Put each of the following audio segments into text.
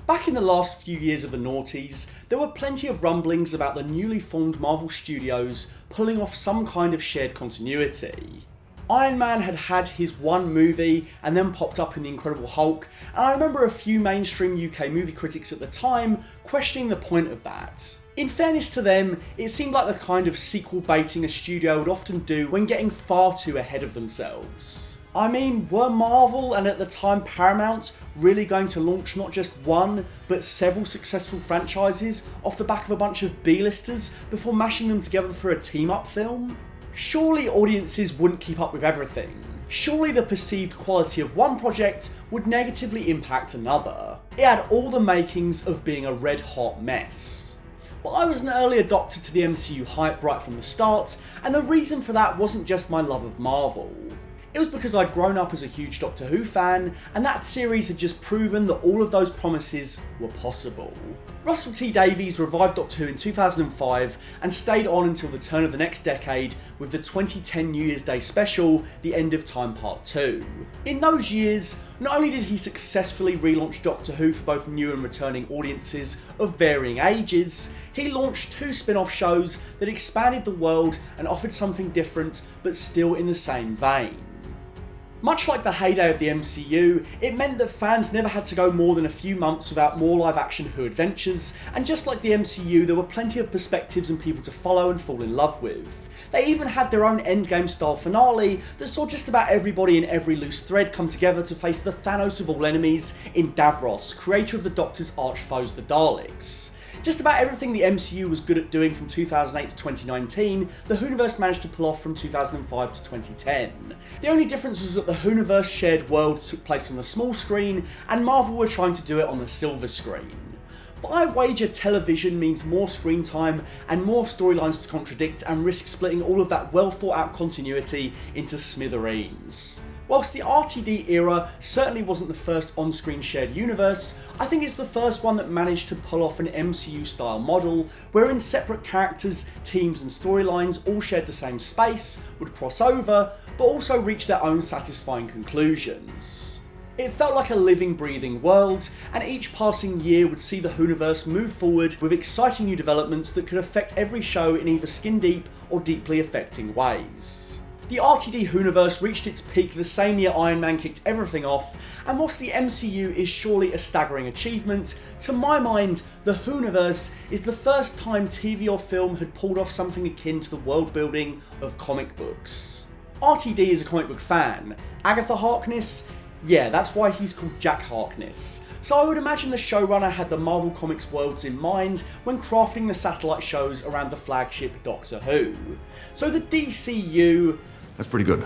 Back in the last few years of the noughties, there were plenty of rumblings about the newly formed Marvel Studios pulling off some kind of shared continuity. Iron Man had had his one movie and then popped up in The Incredible Hulk, and I remember a few mainstream UK movie critics at the time questioning the point of that. In fairness to them, it seemed like the kind of sequel baiting a studio would often do when getting far too ahead of themselves. I mean, were Marvel and at the time Paramount really going to launch not just one, but several successful franchises off the back of a bunch of B-listers before mashing them together for a team-up film? Surely audiences wouldn't keep up with everything. Surely the perceived quality of one project would negatively impact another. It had all the makings of being a red-hot mess. But I was an early adopter to the MCU hype right from the start, and the reason for that wasn't just my love of Marvel. It was because I'd grown up as a huge Doctor Who fan, and that series had just proven that all of those promises were possible. Russell T Davies revived Doctor Who in 2005 and stayed on until the turn of the next decade with the 2010 New Year's Day special, The End of Time Part 2. In those years, not only did he successfully relaunch Doctor Who for both new and returning audiences of varying ages, he launched 2 spin-off shows that expanded the world and offered something different but still in the same vein. Much like the heyday of the MCU, it meant that fans never had to go more than a few months without more live-action Who adventures, and just like the MCU, there were plenty of perspectives and people to follow and fall in love with. They even had their own Endgame-style finale that saw just about everybody in every loose thread come together to face the Thanos of all enemies in Davros, creator of the Doctor's arch-foes, the Daleks. Just about everything the MCU was good at doing from 2008 to 2019, the WHOniverse managed to pull off from 2005 to 2010. The only difference was that the WHOniverse shared world took place on the small screen, and Marvel were trying to do it on the silver screen. But I wager television means more screen time and more storylines to contradict and risk splitting all of that well thought out continuity into smithereens. Whilst the RTD era certainly wasn't the first on-screen shared universe, I think it's the first one that managed to pull off an MCU-style model, wherein separate characters, teams and storylines all shared the same space, would cross over, but also reach their own satisfying conclusions. It felt like a living, breathing world, and each passing year would see the WHOniverse move forward with exciting new developments that could affect every show in either skin-deep or deeply affecting ways. The RTD WHOniverse reached its peak the same year Iron Man kicked everything off, and whilst the MCU is surely a staggering achievement, to my mind, the WHOniverse is the first time TV or film had pulled off something akin to the world building of comic books. RTD is a comic book fan. Agatha Harkness? Yeah, that's why he's called Jack Harkness. So I would imagine the showrunner had the Marvel Comics worlds in mind when crafting the satellite shows around the flagship Doctor Who. So the DCU... That's pretty good.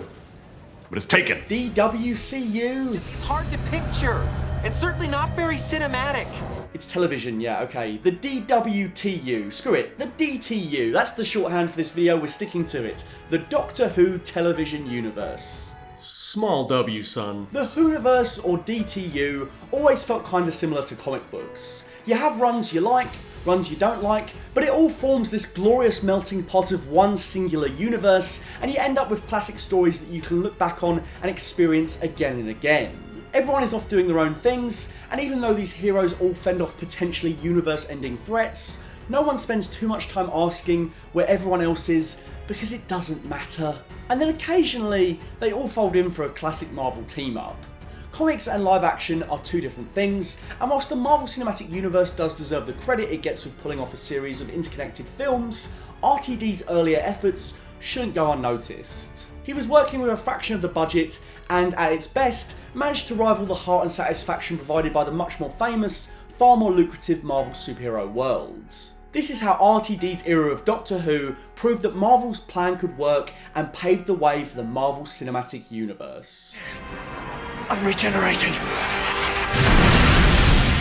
But it's taken. DWCU? It's hard to picture, and certainly not very cinematic. It's television, yeah, okay. The DWTU, screw it, the DTU, that's the shorthand for this video, we're sticking to it. The Doctor Who Television Universe. Small W, son. The WHOniverse, or DTU, always felt kinda similar to comic books. You have runs you like, runs you don't like, but it all forms this glorious melting pot of one singular universe, and you end up with classic stories that you can look back on and experience again and again. Everyone is off doing their own things, and even though these heroes all fend off potentially universe-ending threats, no one spends too much time asking where everyone else is, because it doesn't matter. And then occasionally, they all fold in for a classic Marvel team-up. Comics and live action are two different things, and whilst the Marvel Cinematic Universe does deserve the credit it gets with pulling off a series of interconnected films, RTD's earlier efforts shouldn't go unnoticed. He was working with a fraction of the budget, and at its best, managed to rival the heart and satisfaction provided by the much more famous, far more lucrative Marvel superhero world. This is how RTD's era of Doctor Who proved that Marvel's plan could work and paved the way for the Marvel Cinematic Universe. I'm regenerating.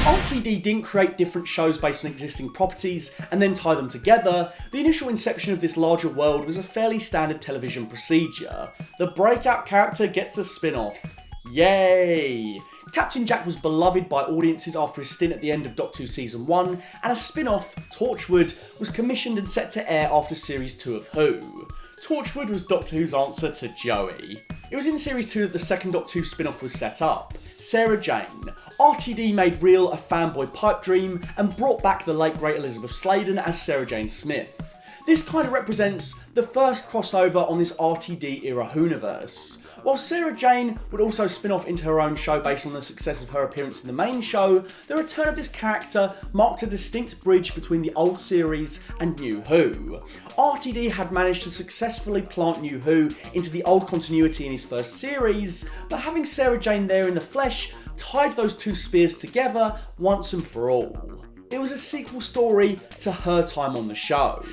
RTD didn't create different shows based on existing properties and then tie them together. The initial inception of this larger world was a fairly standard television procedure. The breakout character gets a spin-off. Yay! Captain Jack was beloved by audiences after his stint at the end of Doctor Who Season 1, and a spin-off, Torchwood, was commissioned and set to air after Series 2 of Who. Torchwood was Doctor Who's answer to Joey. It was in Series 2 that the second Doctor Who spin-off was set up. Sarah Jane. RTD made real a fanboy pipe dream and brought back the late great Elizabeth Sladen as Sarah Jane Smith. This kind of represents the first crossover on this RTD era WHOniverse. While Sarah Jane would also spin off into her own show based on the success of her appearance in the main show, the return of this character marked a distinct bridge between the old series and New Who. RTD had managed to successfully plant New Who into the old continuity in his first series, but having Sarah Jane there in the flesh tied those two spears together once and for all. It was a sequel story to her time on the show.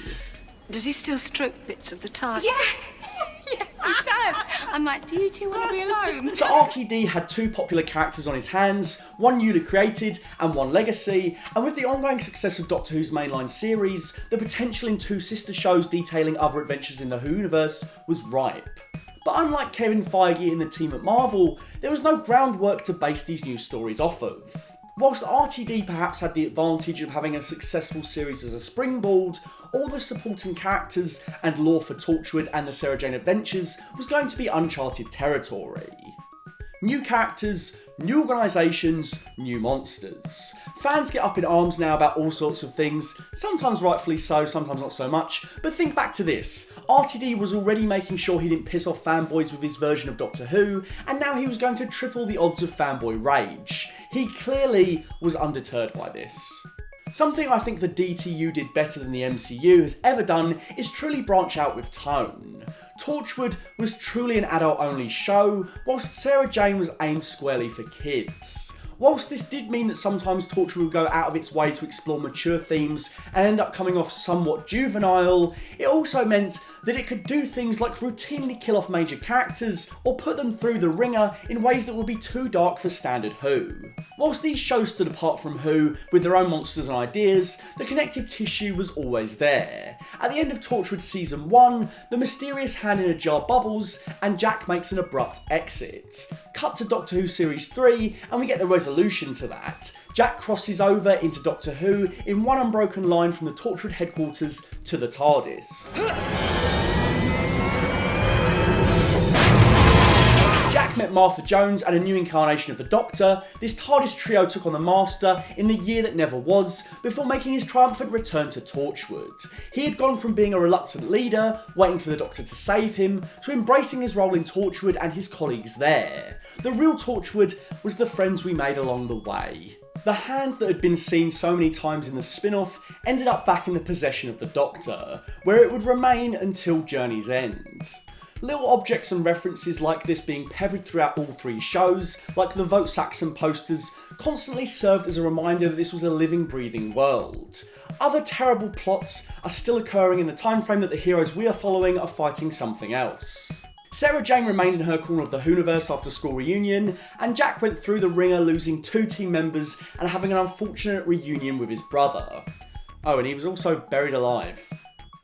Does he still stroke bits of the TARDIS? Yeah, he does. I'm like, do you two want to be alone? So RTD had two popular characters on his hands, one newly created and one legacy, and with the ongoing success of Doctor Who's mainline series, the potential in two sister shows detailing other adventures in the WHOniverse was ripe. But unlike Kevin Feige and the team at Marvel, there was no groundwork to base these new stories off of. Whilst RTD perhaps had the advantage of having a successful series as a springboard, all the supporting characters and lore for Torchwood and the Sarah Jane Adventures was going to be uncharted territory. New characters, new organisations, new monsters. Fans get up in arms now about all sorts of things, sometimes rightfully so, sometimes not so much, but think back to this. RTD was already making sure he didn't piss off fanboys with his version of Doctor Who, and now he was going to triple the odds of fanboy rage. He clearly was undeterred by this. Something I think the DTU did better than the MCU has ever done is truly branch out with tone. Torchwood was truly an adult-only show, whilst Sarah Jane was aimed squarely for kids. Whilst this did mean that sometimes Torchwood would go out of its way to explore mature themes and end up coming off somewhat juvenile, it also meant that it could do things like routinely kill off major characters or put them through the ringer in ways that would be too dark for standard Who. Whilst these shows stood apart from Who with their own monsters and ideas, the connective tissue was always there. At the end of Torchwood Season 1, the mysterious hand in a jar bubbles and Jack makes an abrupt exit. Cut to Doctor Who Series 3 and we get the resolution to that. Jack crosses over into Doctor Who in one unbroken line from the Torchwood headquarters to the TARDIS. Jack met Martha Jones and a new incarnation of the Doctor. This TARDIS trio took on the Master in the year that never was, before making his triumphant return to Torchwood. He had gone from being a reluctant leader, waiting for the Doctor to save him, to embracing his role in Torchwood and his colleagues there. The real Torchwood was the friends we made along the way. The hand that had been seen so many times in the spin-off ended up back in the possession of the Doctor, where it would remain until Journey's End. Little objects and references like this being peppered throughout all three shows, like the Vote Saxon posters, constantly served as a reminder that this was a living, breathing world. Other terrible plots are still occurring in the time frame that the heroes we are following are fighting something else. Sarah Jane remained in her corner of the WHOniverse after school reunion, and Jack went through the ringer losing 2 team members and having an unfortunate reunion with his brother. Oh, and he was also buried alive.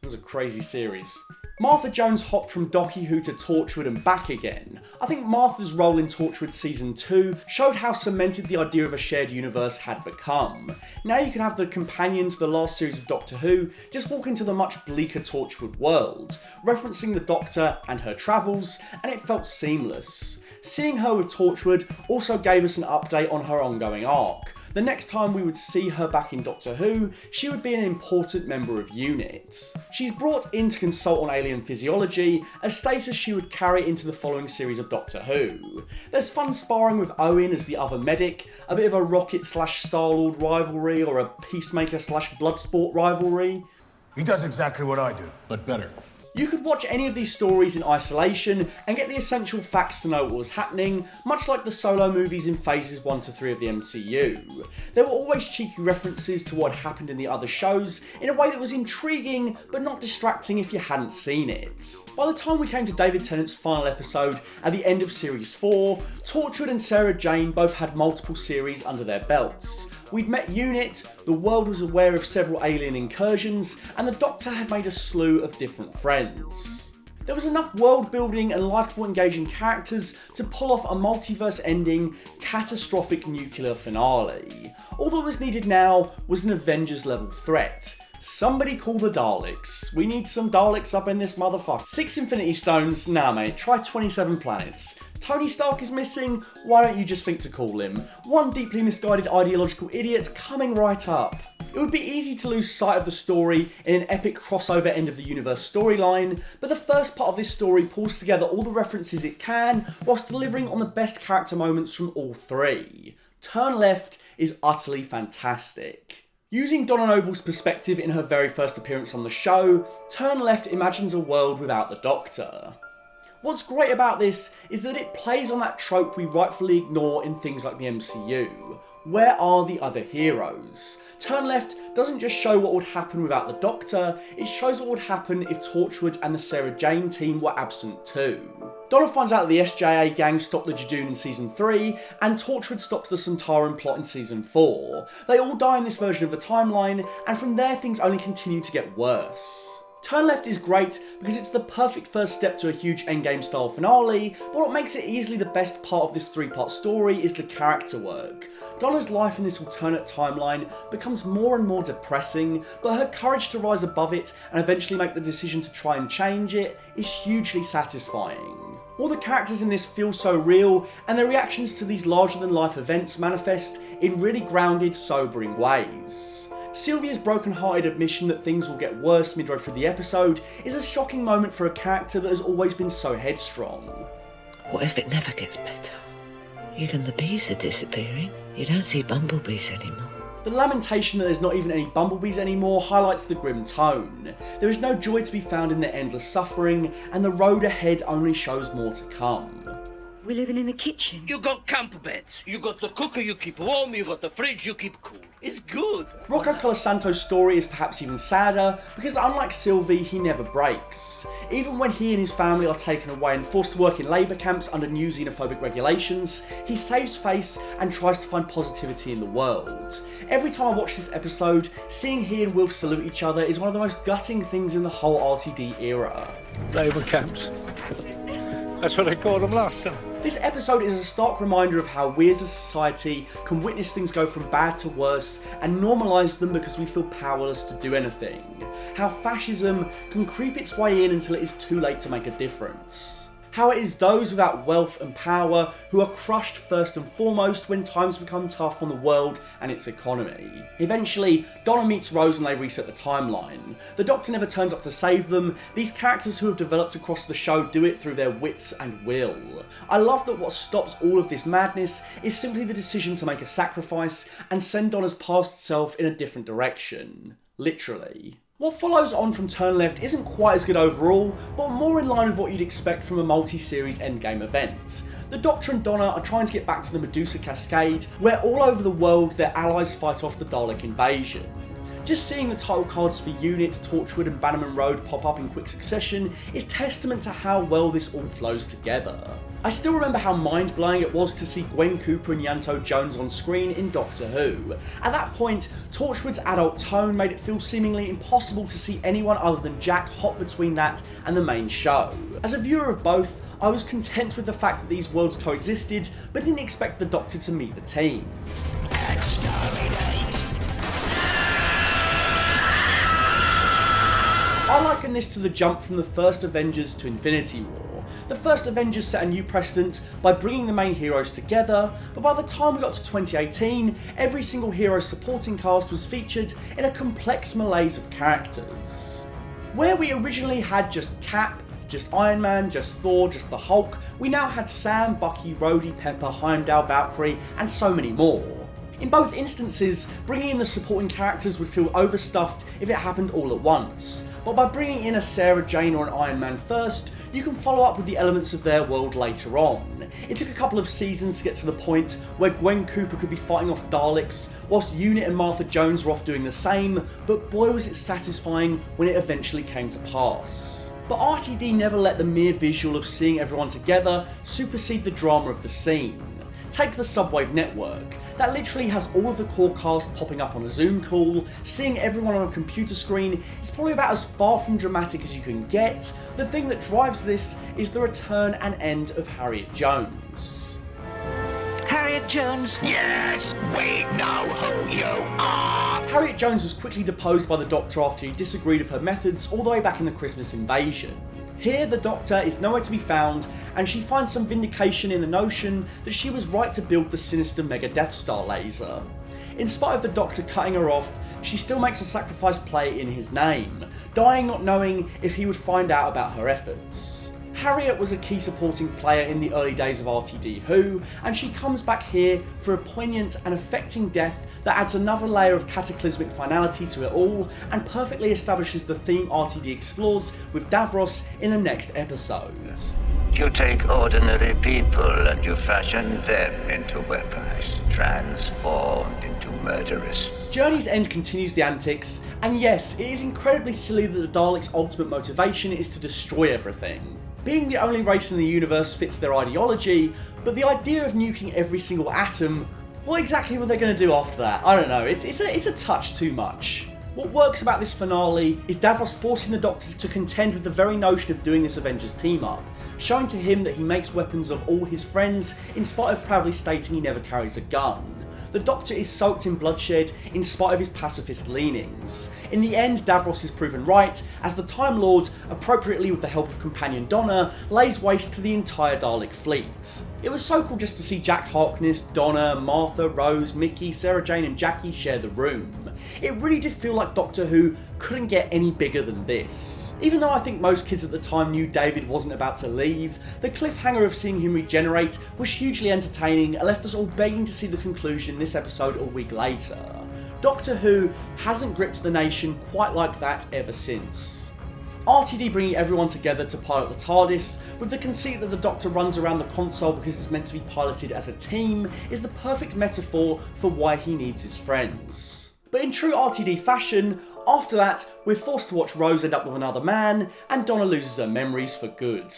It was a crazy series. Martha Jones hopped from Doctor Who to Torchwood and back again. I think Martha's role in Torchwood Season 2 showed how cemented the idea of a shared universe had become. Now you can have the companion to the last series of Doctor Who just walk into the much bleaker Torchwood world, referencing the Doctor and her travels, and it felt seamless. Seeing her with Torchwood also gave us an update on her ongoing arc. The next time we would see her back in Doctor Who, she would be an important member of UNIT. She's brought in to consult on alien physiology, a status she would carry into the following series of Doctor Who. There's fun sparring with Owen as the other medic, a bit of a Rocket/Star-Lord rivalry or a Peacemaker/Bloodsport rivalry. He does exactly what I do, but better. You could watch any of these stories in isolation and get the essential facts to know what was happening, much like the solo movies in phases 1 to 3 of the MCU. There were always cheeky references to what happened in the other shows in a way that was intriguing but not distracting if you hadn't seen it. By the time we came to David Tennant's final episode at the end of Series 4, Torchwood and Sarah Jane both had multiple series under their belts. We'd met UNIT, the world was aware of several alien incursions, and the Doctor had made a slew of different friends. There was enough world building and likeable engaging characters to pull off a multiverse ending, catastrophic nuclear finale. All that was needed now was an Avengers level threat. Somebody call the Daleks. We need some Daleks up in this motherfucker. 6 Infinity Stones? Nah mate, try 27 planets. Tony Stark is missing? Why don't you just think to call him? One deeply misguided ideological idiot coming right up. It would be easy to lose sight of the story in an epic crossover end of the universe storyline, but the first part of this story pulls together all the references it can whilst delivering on the best character moments from all 3. Turn Left is utterly fantastic. Using Donna Noble's perspective in her very first appearance on the show, Turn Left imagines a world without the Doctor. What's great about this is that it plays on that trope we rightfully ignore in things like the MCU. Where are the other heroes? Turn Left doesn't just show what would happen without the Doctor, it shows what would happen if Torchwood and the Sarah Jane team were absent too. Donna finds out that the SJA gang stopped the Judoon in Season 3, and Torchwood stops the Sontaran plot in Season 4. They all die in this version of the timeline, and from there things only continue to get worse. Turn Left is great because it's the perfect first step to a huge endgame style finale, but what makes it easily the best part of this 3-part story is the character work. Donna's life in this alternate timeline becomes more and more depressing, but her courage to rise above it and eventually make the decision to try and change it is hugely satisfying. All the characters in this feel so real, and their reactions to these larger than life events manifest in really grounded, sobering ways. Sylvia's broken-hearted admission that things will get worse midway through the episode is a shocking moment for a character that has always been so headstrong. What if it never gets better? Even the bees are disappearing. You don't see bumblebees anymore. The lamentation that there's not even any bumblebees anymore highlights the grim tone. There is no joy to be found in their endless suffering, and the road ahead only shows more to come. We're living in the kitchen. You got camp beds, you got the cooker you keep warm, you got the fridge you keep cool. It's good. Rocco Colasanto's story is perhaps even sadder because unlike Sylvie, he never breaks. Even when he and his family are taken away and forced to work in labour camps under new xenophobic regulations, he saves face and tries to find positivity in the world. Every time I watch this episode, seeing he and Wilf salute each other is one of the most gutting things in the whole RTD era. Labour camps. That's what they called them last time. This episode is a stark reminder of how we as a society can witness things go from bad to worse and normalise them because we feel powerless to do anything. How fascism can creep its way in until it is too late to make a difference. How it is those without wealth and power who are crushed first and foremost when times become tough on the world and its economy. Eventually, Donna meets Rose and they reset the timeline. The Doctor never turns up to save them. These characters who have developed across the show do it through their wits and will. I love that what stops all of this madness is simply the decision to make a sacrifice and send Donna's past self in a different direction. Literally. What follows on from Turn Left isn't quite as good overall, but more in line with what you'd expect from a multi-series endgame event. The Doctor and Donna are trying to get back to the Medusa Cascade, where all over the world their allies fight off the Dalek invasion. Just seeing the title cards for Unit, Torchwood and Bannerman Road pop up in quick succession is testament to how well this all flows together. I still remember how mind-blowing it was to see Gwen Cooper and Yanto Jones on screen in Doctor Who. At that point, Torchwood's adult tone made it feel seemingly impossible to see anyone other than Jack hop between that and the main show. As a viewer of both, I was content with the fact that these worlds coexisted, but didn't expect the Doctor to meet the team. I liken this to the jump from the first Avengers to Infinity War. The first Avengers set a new precedent by bringing the main heroes together, but by the time we got to 2018, every single hero's supporting cast was featured in a complex malaise of characters. Where we originally had just Cap, just Iron Man, just Thor, just the Hulk, we now had Sam, Bucky, Rhodey, Pepper, Heimdall, Valkyrie, and so many more. In both instances, bringing in the supporting characters would feel overstuffed if it happened all at once, but by bringing in a Sarah Jane or an Iron Man first, you can follow up with the elements of their world later on. It took a couple of seasons to get to the point where Gwen Cooper could be fighting off Daleks, whilst Unit and Martha Jones were off doing the same, but boy was it satisfying when it eventually came to pass. But RTD never let the mere visual of seeing everyone together supersede the drama of the scene. Take the Subwave network. That literally has all of the core cast popping up on a Zoom call. Seeing everyone on a computer screen is probably about as far from dramatic as you can get. The thing that drives this is the return and end of Harriet Jones. Harriet Jones. Yes, we know who you are. Harriet Jones was quickly deposed by the Doctor after he disagreed with her methods all the way back in the Christmas Invasion. Here, the Doctor is nowhere to be found, and she finds some vindication in the notion that she was right to build the sinister Mega Death Star laser. In spite of the Doctor cutting her off, she still makes a sacrifice play in his name, dying not knowing if he would find out about her efforts. Harriet was a key supporting player in the early days of RTD Who, and she comes back here for a poignant and affecting death that adds another layer of cataclysmic finality to it all, and perfectly establishes the theme RTD explores with Davros in the next episode. You take ordinary people and you fashion them into weapons, transformed into murderers. Journey's End continues the antics, and yes, it is incredibly silly that the Daleks' ultimate motivation is to destroy everything. Being the only race in the universe fits their ideology, but the idea of nuking every single atom, what exactly were they going to do after that? I don't know, it's a touch too much. What works about this finale is Davros forcing the Doctor to contend with the very notion of doing this Avengers team-up, showing to him that he makes weapons of all his friends in spite of proudly stating he never carries a gun. The Doctor is soaked in bloodshed in spite of his pacifist leanings. In the end, Davros is proven right, as the Time Lord, appropriately with the help of companion Donna, lays waste to the entire Dalek fleet. It was so cool just to see Jack Harkness, Donna, Martha, Rose, Mickey, Sarah Jane and Jackie share the room. It really did feel like Doctor Who couldn't get any bigger than this. Even though I think most kids at the time knew David wasn't about to leave, the cliffhanger of seeing him regenerate was hugely entertaining and left us all begging to see the conclusion this episode a week later. Doctor Who hasn't gripped the nation quite like that ever since. RTD bringing everyone together to pilot the TARDIS, with the conceit that the Doctor runs around the console because it's meant to be piloted as a team, is the perfect metaphor for why he needs his friends. But in true RTD fashion, after that, we're forced to watch Rose end up with another man, and Donna loses her memories for good.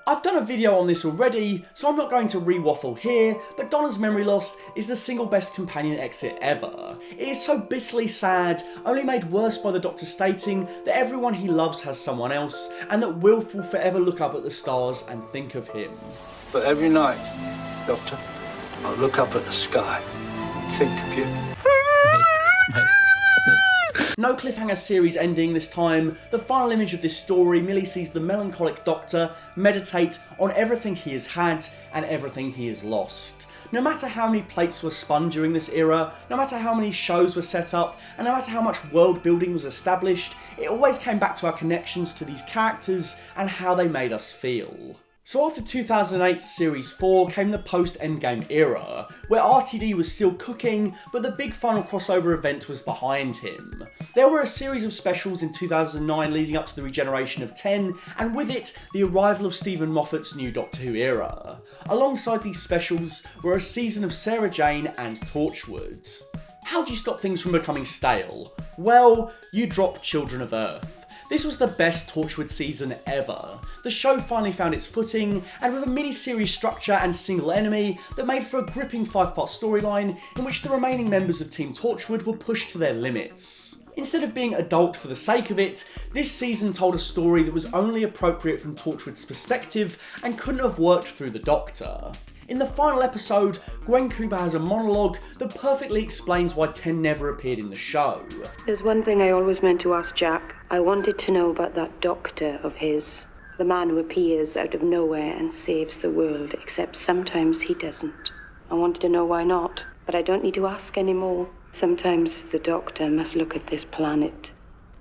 I've done a video on this already, so I'm not going to re-waffle here, but Donna's memory loss is the single best companion exit ever. It is so bitterly sad, only made worse by the Doctor stating that everyone he loves has someone else, and that Wilf will forever look up at the stars and think of him. But every night, Doctor, I'll look up at the sky and think of you. No cliffhanger series ending this time, the final image of this story merely sees the melancholic Doctor meditate on everything he has had and everything he has lost. No matter how many plates were spun during this era, no matter how many shows were set up, and no matter how much world building was established, it always came back to our connections to these characters and how they made us feel. So after 2008's Series 4 came the post-Endgame era, where RTD was still cooking, but the big final crossover event was behind him. There were a series of specials in 2009 leading up to the regeneration of 10, and with it, the arrival of Stephen Moffat's new Doctor Who era. Alongside these specials were a season of Sarah Jane and Torchwood. How do you stop things from becoming stale? Well, you drop Children of Earth. This was the best Torchwood season ever. The show finally found its footing, and with a mini-series structure and single enemy that made for a gripping 5-part storyline in which the remaining members of Team Torchwood were pushed to their limits. Instead of being adult for the sake of it, this season told a story that was only appropriate from Torchwood's perspective and couldn't have worked through the Doctor. In the final episode, Gwen Cooper has a monologue that perfectly explains why 10 never appeared in the show. There's one thing I always meant to ask Jack. I wanted to know about that doctor of his. The man who appears out of nowhere and saves the world, except sometimes he doesn't. I wanted to know why not, but I don't need to ask anymore. Sometimes the Doctor must look at this planet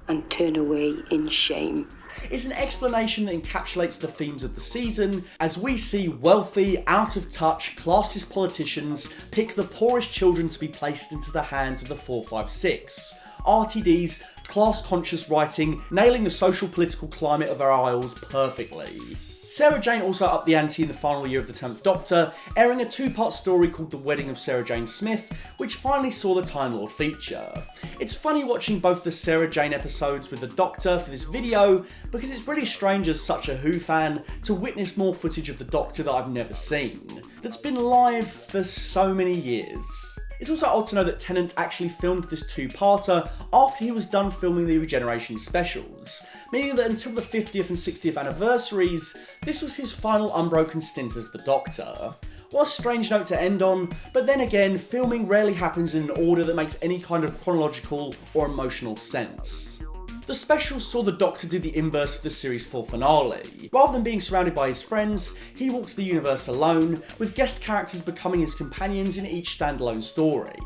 and turn away in shame. It's an explanation that encapsulates the themes of the season, as we see wealthy, out-of-touch, classist politicians pick the poorest children to be placed into the hands of the 456. RTD's class-conscious writing nailing the social-political climate of our Isles perfectly. Sarah Jane also upped the ante in the final year of the 10th Doctor, airing a 2-part story called The Wedding of Sarah Jane Smith, which finally saw the Time Lord feature. It's funny watching both the Sarah Jane episodes with the Doctor for this video, because it's really strange as such a Who fan to witness more footage of the Doctor that I've never seen, that's been live for so many years. It's also odd to know that Tennant actually filmed this 2-parter after he was done filming the Regeneration specials, meaning that until the 50th and 60th anniversaries, this was his final unbroken stint as the Doctor. What a strange note to end on, but then again, filming rarely happens in an order that makes any kind of chronological or emotional sense. The special saw the Doctor do the inverse of the series 4 finale. Rather than being surrounded by his friends, he walked the universe alone, with guest characters becoming his companions in each standalone story.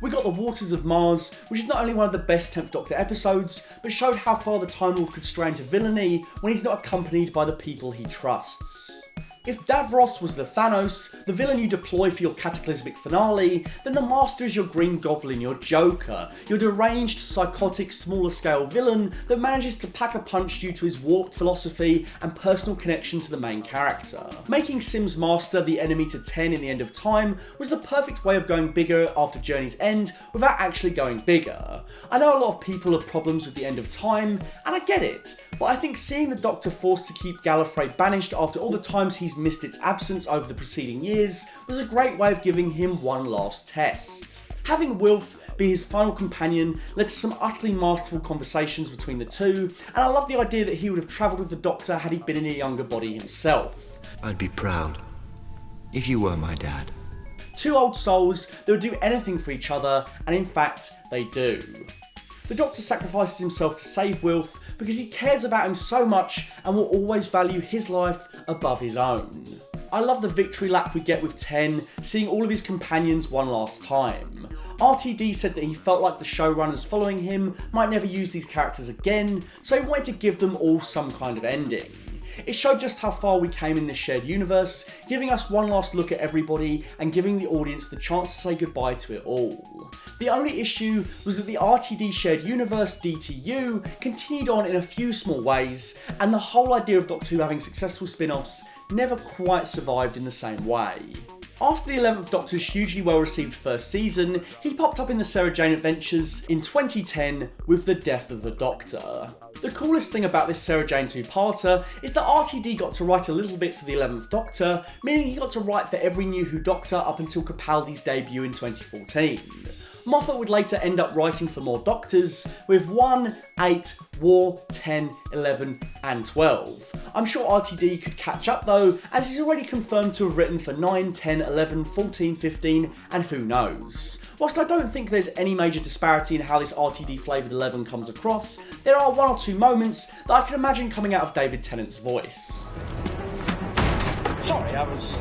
We got the Waters of Mars, which is not only one of the best 10th Doctor episodes, but showed how far the Time Lord could stray into villainy when he's not accompanied by the people he trusts. If Davros was the Thanos, the villain you deploy for your cataclysmic finale, then the Master is your Green Goblin, your Joker, your deranged, psychotic, smaller scale villain that manages to pack a punch due to his warped philosophy and personal connection to the main character. Making Sim's Master the enemy to 10 in the End of Time was the perfect way of going bigger after Journey's End without actually going bigger. I know a lot of people have problems with the End of Time, and I get it, but I think seeing the Doctor forced to keep Gallifrey banished after all the times he's missed its absence over the preceding years was a great way of giving him one last test. Having Wilf be his final companion led to some utterly masterful conversations between the two, and I love the idea that he would have travelled with the Doctor had he been in a younger body himself. I'd be proud if you were my dad. Two old souls that would do anything for each other, and in fact, they do. The Doctor sacrifices himself to save Wilf because he cares about him so much and will always value his life above his own. I love the victory lap we get with 10, seeing all of his companions one last time. RTD said that he felt like the showrunners following him might never use these characters again, so he wanted to give them all some kind of ending. It showed just how far we came in this shared universe, giving us one last look at everybody and giving the audience the chance to say goodbye to it all. The only issue was that the RTD shared universe DTU continued on in a few small ways, and the whole idea of Doctor Who having successful spin-offs never quite survived in the same way. After the 11th Doctor's hugely well received first season, he popped up in the Sarah Jane Adventures in 2010 with The Death of the Doctor. The coolest thing about this Sarah Jane two-parter is that RTD got to write a little bit for the 11th Doctor, meaning he got to write for every New Who Doctor up until Capaldi's debut in 2014. Moffat would later end up writing for more Doctors, with 1, 8, War, 10, 11 and 12. I'm sure RTD could catch up though, as he's already confirmed to have written for 9, 10, 11, 14, 15 and who knows. Whilst I don't think there's any major disparity in how this RTD flavoured 11 comes across, there are one or two moments that I can imagine coming out of David Tennant's voice. Sorry, I was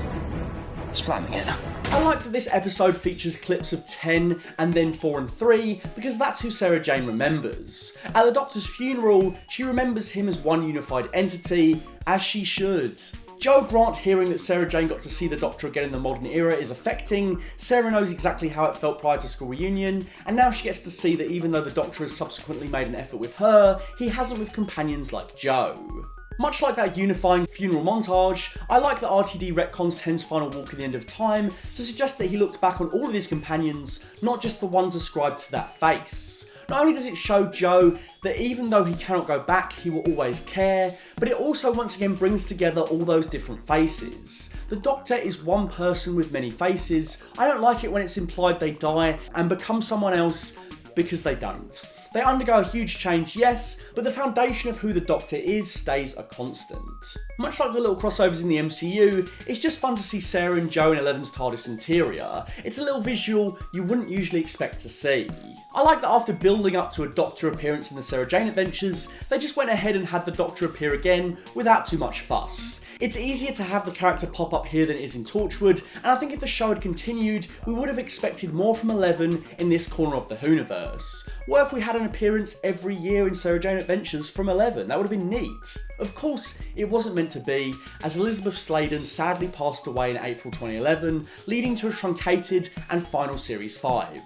slamming it. I like that this episode features clips of 10 and then 4 and 3 because that's who Sarah Jane remembers. At the Doctor's funeral, she remembers him as one unified entity, as she should. Joe Grant hearing that Sarah Jane got to see the Doctor again in the modern era is affecting. Sarah knows exactly how it felt prior to school reunion, and now she gets to see that even though the Doctor has subsequently made an effort with her, he hasn't with companions like Joe. Much like that unifying funeral montage, I like that RTD retcons 10's final walk in the End of Time to suggest that he looked back on all of his companions, not just the ones ascribed to that face. Not only does it show Joe that even though he cannot go back, he will always care, but it also once again brings together all those different faces. The Doctor is one person with many faces. I don't like it when it's implied they die and become someone else because they don't. They undergo a huge change, yes, but the foundation of who the Doctor is stays a constant. Much like the little crossovers in the MCU, it's just fun to see Sarah and Joe in Eleven's TARDIS interior. It's a little visual you wouldn't usually expect to see. I like that after building up to a Doctor appearance in the Sarah Jane Adventures, they just went ahead and had the Doctor appear again without too much fuss. It's easier to have the character pop up here than it is in Torchwood, and I think if the show had continued, we would have expected more from 11 in this corner of the WHOniverse. What if we had an appearance every year in Sarah Jane Adventures from 11? That would have been neat. Of course, it wasn't meant to be, as Elizabeth Sladen sadly passed away in April 2011, leading to a truncated and final Series 5.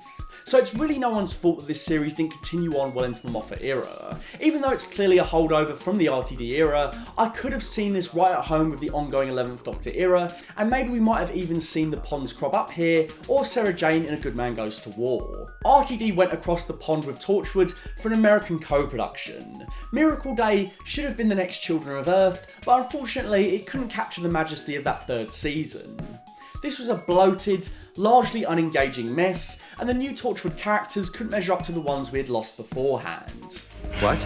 So it's really no one's fault that this series didn't continue on well into the Moffat era. Even though it's clearly a holdover from the RTD era, I could have seen this right at home with the ongoing 11th Doctor era, and maybe we might have even seen the ponds crop up here, or Sarah Jane in A Good Man Goes to War. RTD went across the pond with Torchwood for an American co-production. Miracle Day should have been the next Children of Earth, but unfortunately it couldn't capture the majesty of that third season. This was a bloated, largely unengaging mess, and the new Torchwood characters couldn't measure up to the ones we had lost beforehand. What?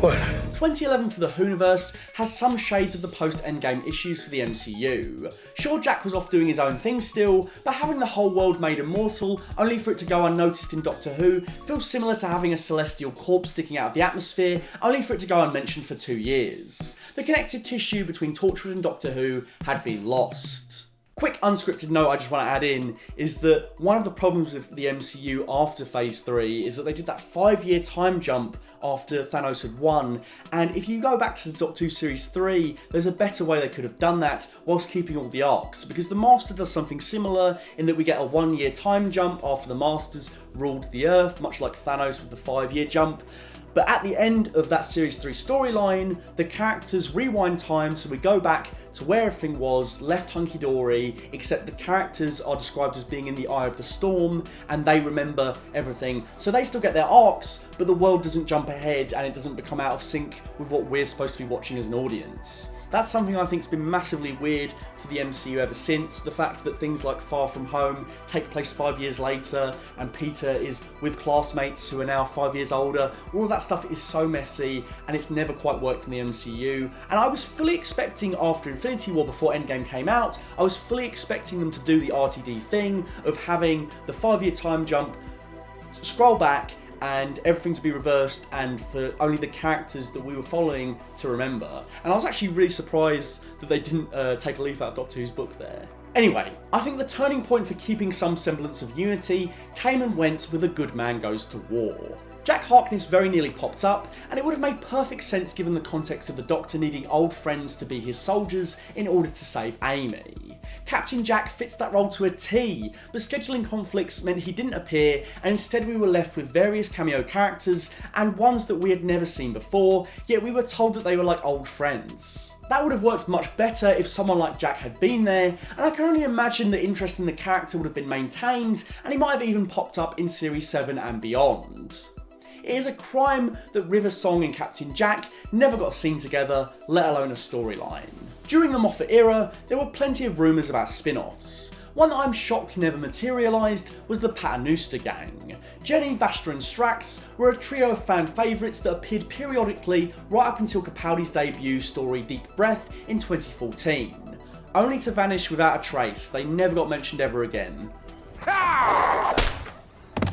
What? 2011 for the WHOniverse has some shades of the post-Endgame issues for the MCU. Sure, Jack was off doing his own thing still, but having the whole world made immortal, only for it to go unnoticed in Doctor Who, feels similar to having a celestial corpse sticking out of the atmosphere, only for it to go unmentioned for 2 years. The connective tissue between Torchwood and Doctor Who had been lost. Quick unscripted note I just want to add in is that one of the problems with the MCU after Phase 3 is that they did that 5-year time jump after Thanos had won, and if you go back to the Doctor Who Series 3, there's a better way they could have done that whilst keeping all the arcs, because the Master does something similar in that we get a 1-year time jump after the Masters ruled the Earth, much like Thanos with the 5-year jump. But at the end of that Series 3 storyline, the characters rewind time, so we go back to where everything was, left hunky-dory, except the characters are described as being in the eye of the storm, and they remember everything. So they still get their arcs, but the world doesn't jump ahead, and it doesn't become out of sync with what we're supposed to be watching as an audience. That's something I think's been massively weird for the MCU ever since. The fact that things like Far From Home take place 5 years later, and Peter is with classmates who are now 5 years older, all of that stuff is so messy, and it's never quite worked in the MCU. And I was fully expecting after Infinity War, before Endgame came out, I was fully expecting them to do the RTD thing of having the 5-year time jump, scroll back, and everything to be reversed, and for only the characters that we were following to remember. And I was actually really surprised that they didn't take a leaf out of Doctor Who's book there. Anyway, I think the turning point for keeping some semblance of unity came and went with A Good Man Goes to War. Jack Harkness very nearly popped up, and it would have made perfect sense given the context of the Doctor needing old friends to be his soldiers in order to save Amy. Captain Jack fits that role to a T, but scheduling conflicts meant he didn't appear, and instead we were left with various cameo characters and ones that we had never seen before, yet we were told that they were like old friends. That would have worked much better if someone like Jack had been there, and I can only imagine the interest in the character would have been maintained, and he might have even popped up in Series 7 and beyond. It is a crime that River Song and Captain Jack never got a scene together, let alone a storyline. During the Moffat era, there were plenty of rumours about spin-offs. One that I'm shocked never materialised was the Paternoster Gang. Jenny, Vastra and Strax were a trio of fan favourites that appeared periodically right up until Capaldi's debut story Deep Breath in 2014. Only to vanish without a trace, they never got mentioned ever again.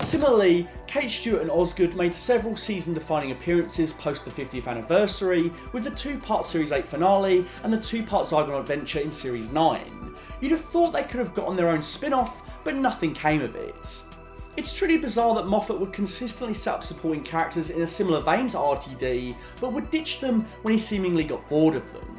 Similarly, Kate Stewart and Osgood made several season-defining appearances post the 50th anniversary, with the 2-part Series 8 finale and the 2-part Zygon Adventure in Series 9. You'd have thought they could have gotten their own spin-off, but nothing came of it. It's truly bizarre that Moffat would consistently set up supporting characters in a similar vein to RTD, but would ditch them when he seemingly got bored of them.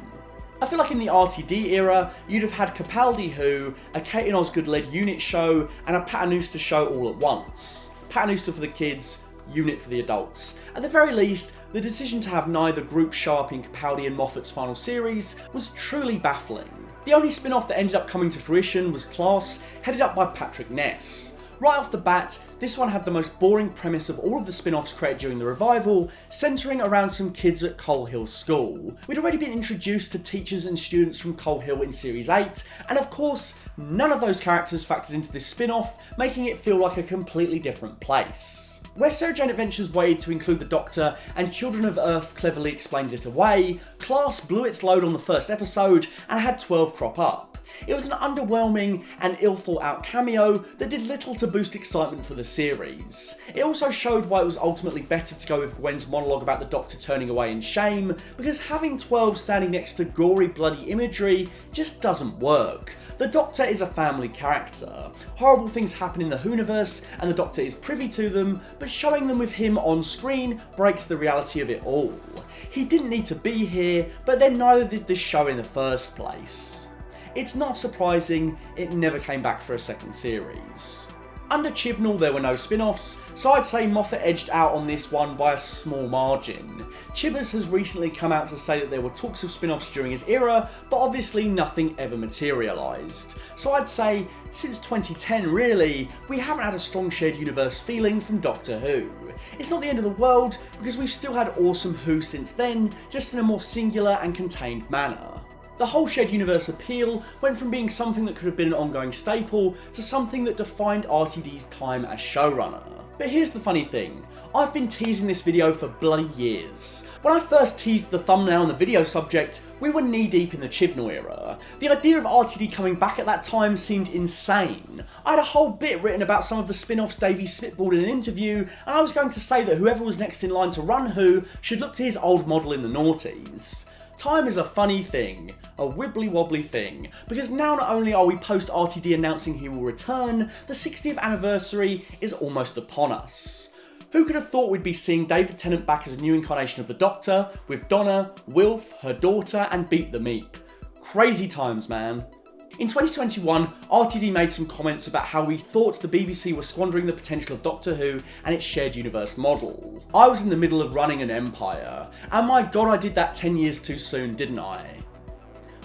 I feel like in the RTD era, you'd have had Capaldi Who, a Kate and Osgood led unit show, and a Paternoster show all at once. Paternoster for the kids, unit for the adults. At the very least, the decision to have neither group show up in Capaldi and Moffat's final series was truly baffling. The only spin-off that ended up coming to fruition was Class, headed up by Patrick Ness. Right off the bat, this one had the most boring premise of all of the spin-offs created during the revival, centering around some kids at Coal Hill School. We'd already been introduced to teachers and students from Coal Hill in Series 8, and of course, none of those characters factored into this spin-off, making it feel like a completely different place. Where Sarah Jane Adventures waited to include the Doctor and Children of Earth cleverly explained it away, Class blew its load on the first episode and had 12 crop up. It was an underwhelming and ill-thought-out cameo that did little to boost excitement for the series. It also showed why it was ultimately better to go with Gwen's monologue about the Doctor turning away in shame, because having 12 standing next to gory, bloody imagery just doesn't work. The Doctor is a family character. Horrible things happen in the WHOniverse, and the Doctor is privy to them, but showing them with him on screen breaks the reality of it all. He didn't need to be here, but then neither did this show in the first place. It's not surprising it never came back for a second series. Under Chibnall there were no spin-offs, so I'd say Moffat edged out on this one by a small margin. Chibbers has recently come out to say that there were talks of spin-offs during his era, but obviously nothing ever materialised. So I'd say, since 2010 really, we haven't had a strong shared universe feeling from Doctor Who. It's not the end of the world, because we've still had awesome Who since then, just in a more singular and contained manner. The whole shared universe appeal went from being something that could have been an ongoing staple to something that defined RTD's time as showrunner. But here's the funny thing, I've been teasing this video for bloody years. When I first teased the thumbnail and the video subject, we were knee deep in the Chibnall era. The idea of RTD coming back at that time seemed insane. I had a whole bit written about some of the spin-offs Davies spitballed in an interview, and I was going to say that whoever was next in line to run Who should look to his old model in the noughties. Time is a funny thing, a wibbly wobbly thing, because now not only are we post RTD announcing he will return, the 60th anniversary is almost upon us. Who could have thought we'd be seeing David Tennant back as a new incarnation of the Doctor, with Donna, Wilf, her daughter, and Beat the Meep. Crazy times, man. In 2021, RTD made some comments about how we thought the BBC was squandering the potential of Doctor Who and its shared universe model. I was in the middle of running an empire, and my god I did that 10 years too soon, didn't I?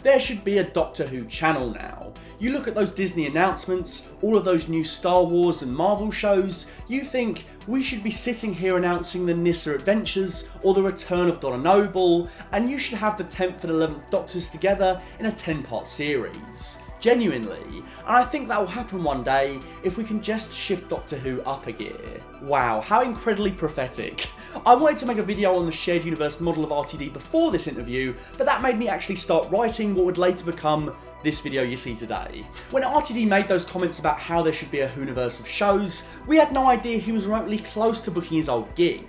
There should be a Doctor Who channel now. You look at those Disney announcements, all of those new Star Wars and Marvel shows, you think we should be sitting here announcing the Nyssa Adventures or the return of Donna Noble, and you should have the 10th and 11th Doctors together in a 10-part series. Genuinely, and I think that will happen one day if we can just shift Doctor Who up a gear. Wow, how incredibly prophetic. I wanted to make a video on the shared universe model of RTD before this interview, but that made me actually start writing what would later become this video you see today. When RTD made those comments about how there should be a Whoniverse of shows, we had no idea he was remotely close to booking his old gig.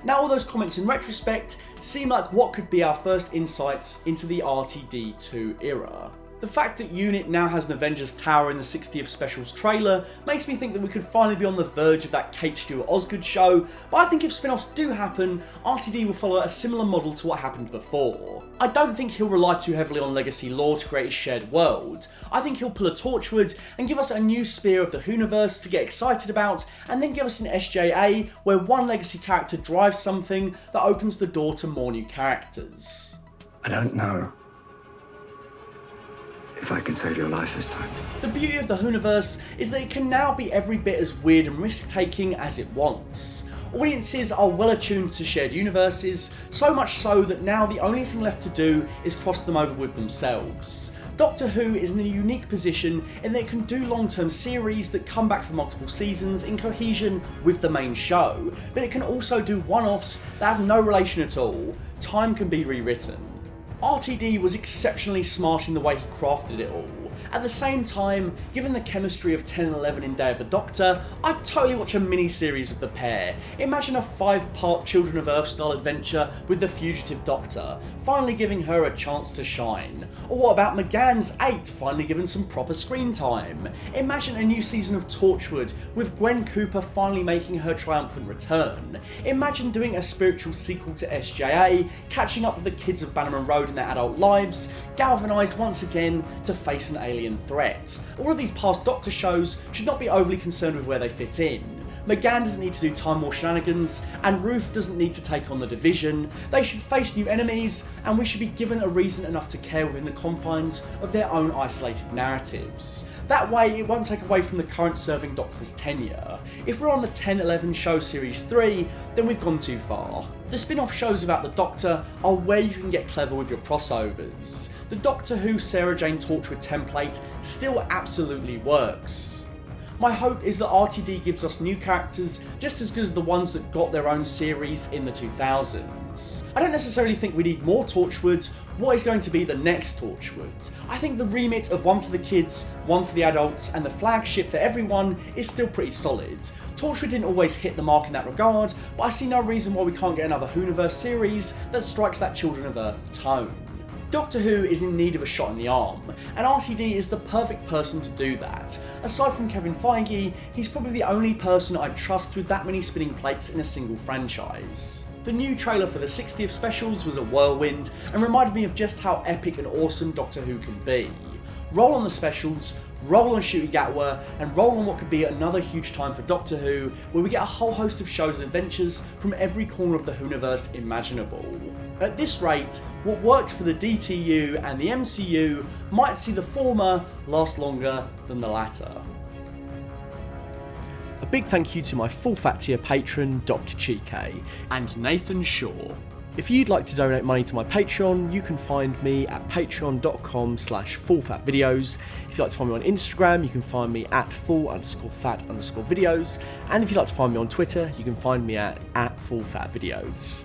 Now all those comments in retrospect seem like what could be our first insights into the RTD2 era. The fact that Unit now has an Avengers Tower in the 60th Specials trailer makes me think that we could finally be on the verge of that Kate Stewart Osgood show, but I think if spin-offs do happen, RTD will follow a similar model to what happened before. I don't think he'll rely too heavily on legacy lore to create his shared world. I think he'll pull a Torchwood and give us a new sphere of the Whoniverse to get excited about, and then give us an SJA where one legacy character drives something that opens the door to more new characters. I don't know if I can save your life this time. The beauty of the Whoniverse is that it can now be every bit as weird and risk-taking as it wants. Audiences are well attuned to shared universes, so much so that now the only thing left to do is cross them over with themselves. Doctor Who is in a unique position in that it can do long-term series that come back for multiple seasons in cohesion with the main show, but it can also do one-offs that have no relation at all. Time can be rewritten. RTD was exceptionally smart in the way he crafted it all. At the same time, given the chemistry of 10 and 11 in Day of the Doctor, I'd totally watch a mini-series of the pair. Imagine a 5-part Children of Earth style adventure with the fugitive Doctor, finally giving her a chance to shine. Or what about McGann's 8 finally given some proper screen time? Imagine a new season of Torchwood with Gwen Cooper finally making her triumphant return. Imagine doing a spiritual sequel to SJA, catching up with the kids of Bannerman Road in their adult lives, galvanised once again to face an alien threat. All of these past Doctor shows should not be overly concerned with where they fit in. McGann doesn't need to do Time War shenanigans, and Ruth doesn't need to take on the Division. They should face new enemies, and we should be given a reason enough to care within the confines of their own isolated narratives. That way, it won't take away from the current serving Doctor's tenure. If we're on the 10-11 show Series 3, then we've gone too far. The spin-off shows about the Doctor are where you can get clever with your crossovers. The Doctor Who Sarah Jane Torchwood template still absolutely works. My hope is that RTD gives us new characters just as good as the ones that got their own series in the 2000s. I don't necessarily think we need more Torchwoods. What is going to be the next Torchwood? I think the remit of one for the kids, one for the adults, and the flagship for everyone is still pretty solid. Torchwood didn't always hit the mark in that regard, but I see no reason why we can't get another Whoniverse series that strikes that Children of Earth tone. Doctor Who is in need of a shot in the arm, and RTD is the perfect person to do that. Aside from Kevin Feige, he's probably the only person I'd trust with that many spinning plates in a single franchise. The new trailer for the 60th Specials was a whirlwind and reminded me of just how epic and awesome Doctor Who can be. Roll on the specials, roll on Ncuti Gatwa, and roll on what could be another huge time for Doctor Who, where we get a whole host of shows and adventures from every corner of the Whoniverse imaginable. At this rate, what worked for the DTU and the MCU might see the former last longer than the latter. A big thank you to my full fat tier patron, Dr. Chike, and Nathan Shaw. If you'd like to donate money to my Patreon, you can find me at patreon.com/fullfatvideos. If you'd like to find me on Instagram, you can find me at full_fat_videos. And if you'd like to find me on Twitter, you can find me at fullfatvideos.